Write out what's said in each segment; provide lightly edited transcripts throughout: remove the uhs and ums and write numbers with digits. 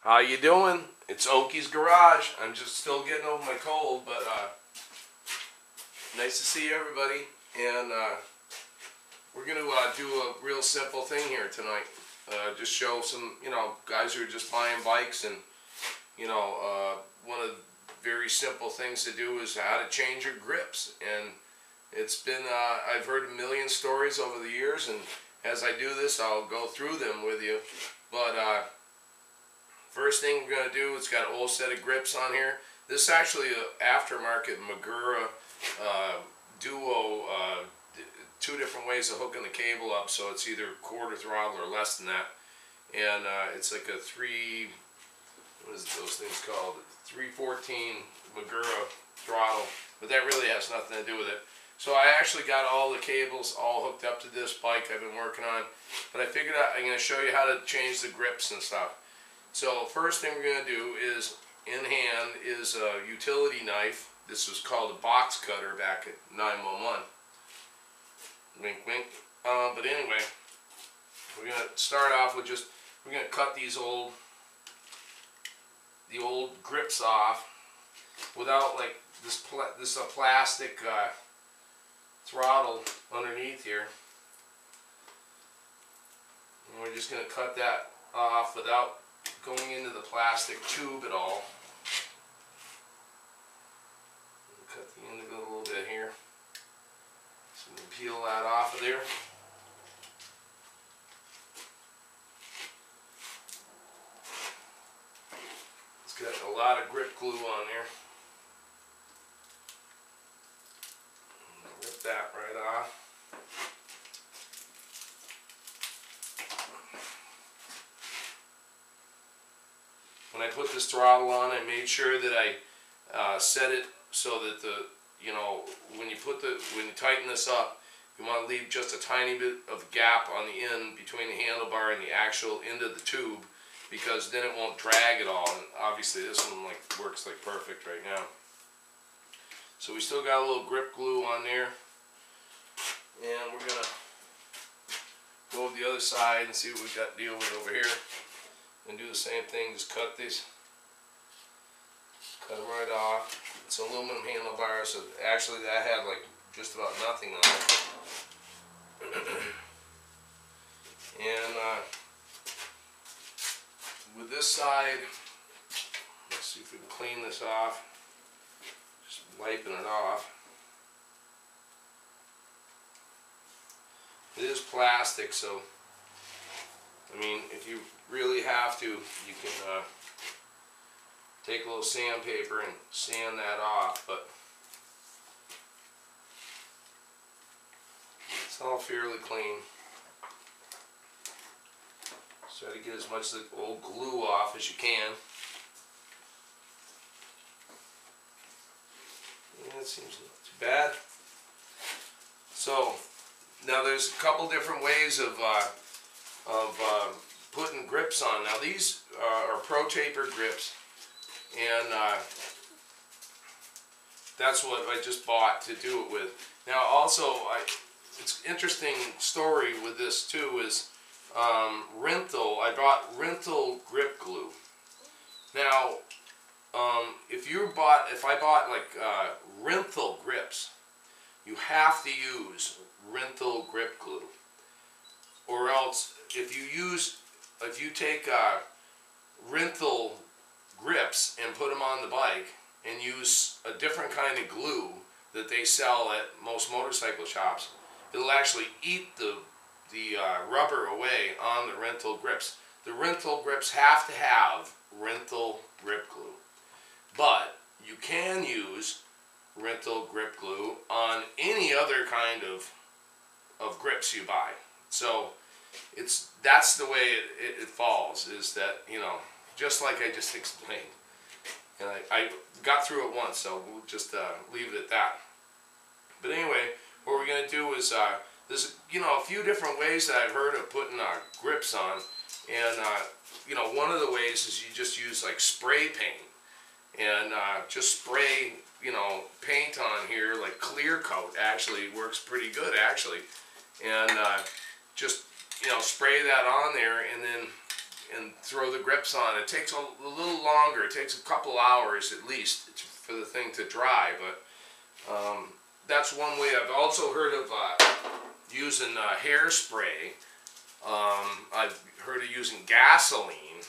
How you doing? It's Oakys Garage. I'm just still getting over my cold, but nice to see everybody. And we're going to do a real simple thing here tonight. Just show some, guys who are just buying bikes, and one of the very simple things to do is how to change your grips. And it's been I've heard a million stories over the years, and as I do this, I'll go through them with you. But first thing we're going to do, it's got an old set of grips on here. This is actually an aftermarket Magura Duo, two different ways of hooking the cable up, so it's either quarter throttle or less than that. And it's like a what is those things called? 314 Magura throttle, but that really has nothing to do with it. So I actually got all the cables all hooked up to this bike I've been working on, but I figured I'm going to show you how to change the grips and stuff. So first thing we're going to do is, in hand, is a utility knife. This was called a box cutter back at 911. Wink, wink. But anyway, we're going to start off with we're going to cut the old grips off without like this plastic throttle underneath here. And we're just going to cut that off without going into the plastic tube at all. Cut the end of it a little bit here. So we can peel that off of there. It's got a lot of grip glue on there. Rip that right off. When I put this throttle on, I made sure that I set it so that when you tighten this up, you want to leave just a tiny bit of gap on the end between the handlebar and the actual end of the tube, because then it won't drag at all. And obviously this one works like perfect right now. So we still got a little grip glue on there, and we're gonna go to the other side and see what we've got to deal with over here. And do the same thing, just cut these, cut them right off. It's aluminum handlebar, so actually that had like just about nothing on it. And with this side, let's see if we can clean this off. Just wiping it off. It is plastic, so I mean, if you really have to, you can take a little sandpaper and sand that off, but it's all fairly clean. So try to get as much of the old glue off as you can. Yeah, that seems not too bad. So now there's a couple different ways of putting grips on. Now these are Pro Taper grips, and that's what I just bought to do it with. Now also, it's an interesting story with this too is Renthal. I bought Renthal grip glue. Now if I bought like Renthal grips, you have to use Renthal grip glue, or else if you take Renthal grips and put them on the bike and use a different kind of glue that they sell at most motorcycle shops, it'll actually eat the rubber away on the Renthal grips. The Renthal grips have to have Renthal grip glue, but you can use Renthal grip glue on any other kind of grips you buy. So that's the way it falls, is that, just like I just explained. And I got through it once, so we'll just leave it at that. But anyway, what we're going to do is, there's a few different ways that I've heard of putting grips on. And, one of the ways is you just use like spray paint. And just spray, paint on here, like clear coat actually works pretty good actually. And just spray that on there, and then and throw the grips on. It takes a little longer. It takes a couple hours at least for the thing to dry, but that's one way. I've also heard of using hairspray. I've heard of using gasoline.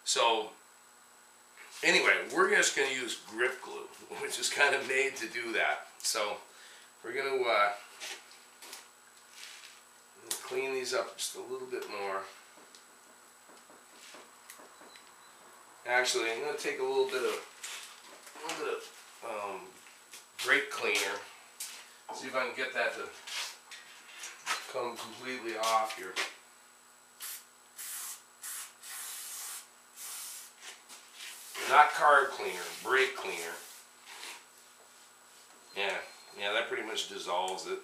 So anyway, we're just going to use grip glue, which is kind of made to do that. So we're going to clean these up just a little bit more. Actually, I'm going to take a little bit of brake cleaner. See if I can get that to come completely off here. Not carb cleaner, brake cleaner. Yeah, that pretty much dissolves it.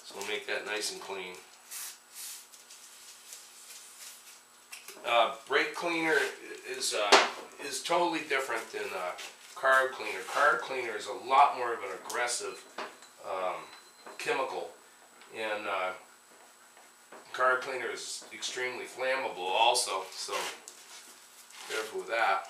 So we'll make that nice and clean. Brake cleaner is totally different than carb cleaner. Carb cleaner is a lot more of an aggressive chemical, and carb cleaner is extremely flammable also, so careful with that.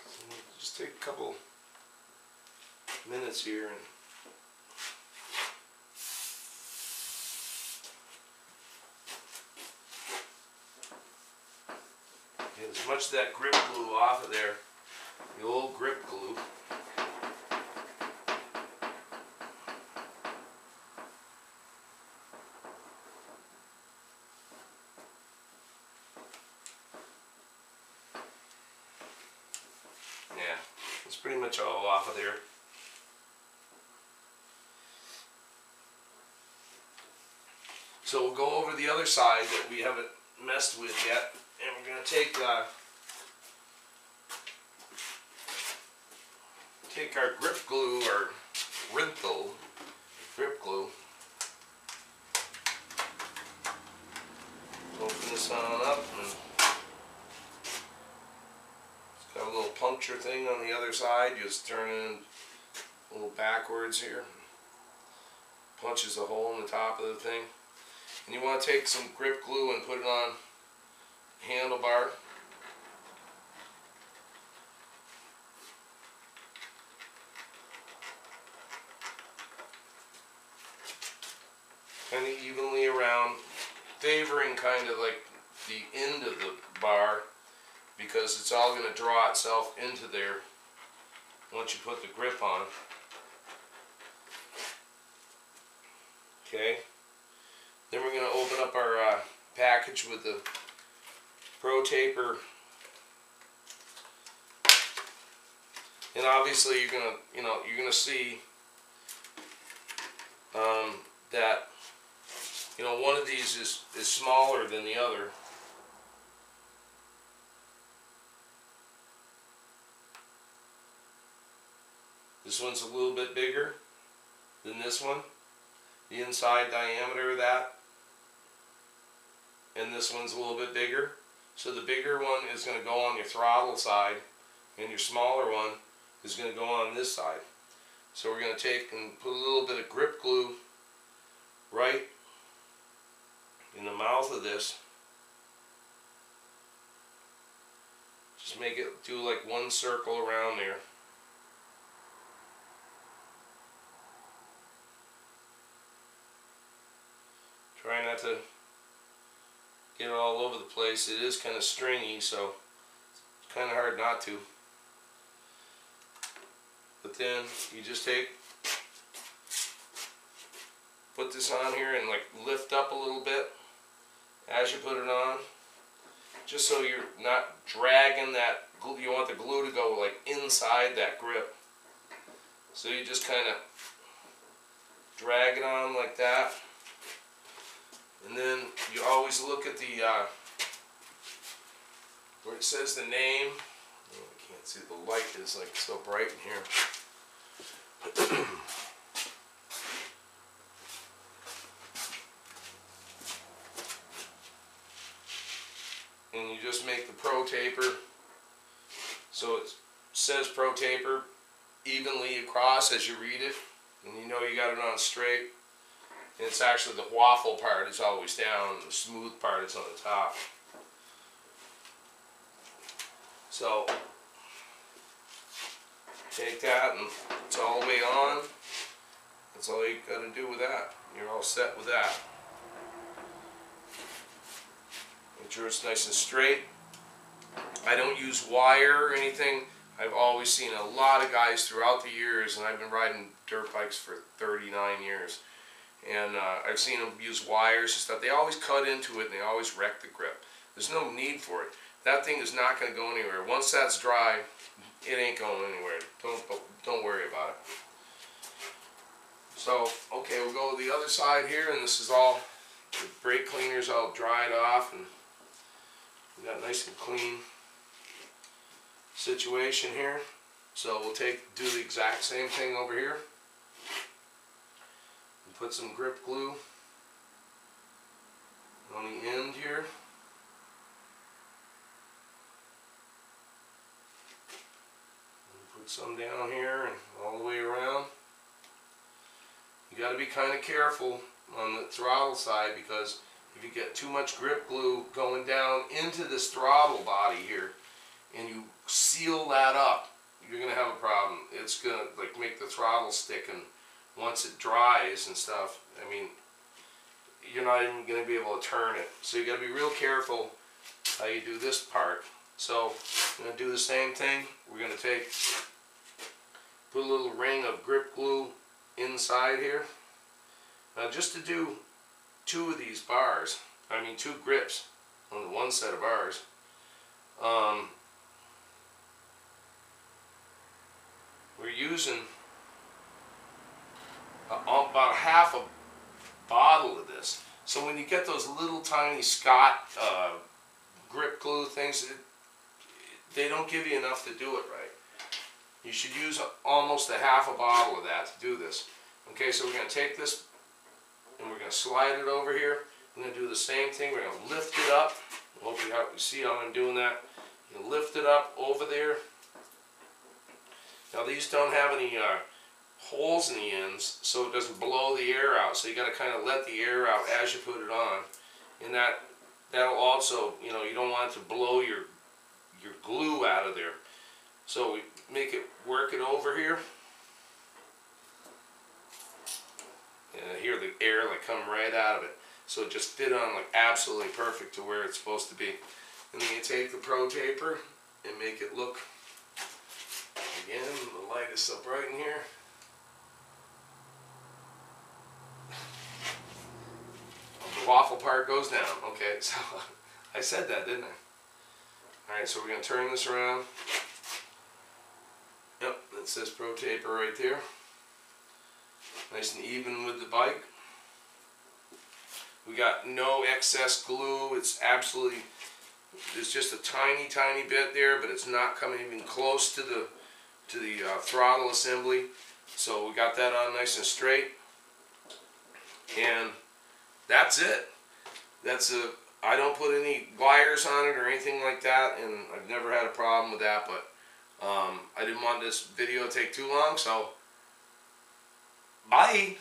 So just take a couple minutes here and get as much of that grip glue off of there, the old grip glue. Yeah, it's pretty much all off of there. So we'll go over the other side that we haven't messed with yet, and we're going to take our grip glue, or Rinthal grip glue. Open this on up, and it's got a little puncture thing on the other side. Just turn it a little backwards here. Punches a hole in the top of the thing. And you want to take some grip glue and put it on the handlebar. Kind of evenly around, favoring kind of like the end of the bar, because it's all going to draw itself into there once you put the grip on. Okay. Then we're going to open up our package with the Pro Taper, and obviously you're gonna see that one of these is smaller than the other. This one's a little bit bigger than this one. The inside diameter of that. And this one's a little bit bigger. So the bigger one is going to go on your throttle side, and your smaller one is going to go on this side. So we're going to take and put a little bit of grip glue right in the mouth of this. Just make it do like one circle around there. Try not to get it all over the place. It is kind of stringy, so it's kind of hard not to. But then you just put this on here and like lift up a little bit as you put it on, just so you're not dragging that glue. You want the glue to go like inside that grip. So you just kind of drag it on like that. And then you always look at the where it says the name. Oh, I can't see, the light is like so bright in here. And you just make the Pro Taper so it's says Pro Taper evenly across as you read it, and you know you got it on straight. And it's actually the waffle part is always down, and the smooth part is on the top. So take that and it's all the way on. That's all you got to do with that. You're all set with that. Make sure it's nice and straight. I don't use wire or anything. I've always seen a lot of guys throughout the years, and I've been riding dirt bikes for 39 years. And I've seen them use wires and stuff. They always cut into it and they always wreck the grip. There's no need for it. That thing is not going to go anywhere. Once that's dry, it ain't going anywhere. Don't worry about it. So, okay, we'll go to the other side here, and this is all, the brake cleaner's all dried off, and we got a nice and clean situation here. So we'll do the exact same thing over here. And put some grip glue on the end here. And put some down here and all the way around. You got to be kind of careful on the throttle side, because if you get too much grip glue going down into this throttle body here and you seal that up, you're going to have a problem. It's going to like make the throttle stick, and once it dries and stuff, I mean, you're not even going to be able to turn it. So you got to be real careful how you do this part. So I'm going to do the same thing. We're going to put a little ring of grip glue inside here. Now just to do two of these bars, I mean 2 grips on the one set of bars, we're using about half a bottle of this. So when you get those little tiny Scott grip glue things, they don't give you enough to do it right. You should use almost a half a bottle of that to do this. Okay, so we're going to take this and we're going to slide it over here. We're going to do the same thing. We're going to lift it up. I hope you see how I'm doing that. You lift it up over there. Now these don't have any holes in the ends, so it doesn't blow the air out. So you got to kind of let the air out as you put it on, and that'll also, you know, you don't want it to blow your glue out of there. So we work it over here. And hear the air like come right out of it. So it just fit on like absolutely perfect to where it's supposed to be. And then you take the Pro Taper and make it look, again, the light is so bright in here. The waffle part goes down. Okay, so I said that, didn't I? Alright, so we're going to turn this around. Yep, it says Pro Taper right there. Nice and even with the bike. We got no excess glue. It's absolutely, there's just a tiny, tiny bit there, but it's not coming even close to the throttle assembly. So we got that on nice and straight. And that's it. I don't put any wires on it or anything like that, and I've never had a problem with that, but I didn't want this video to take too long, so bye.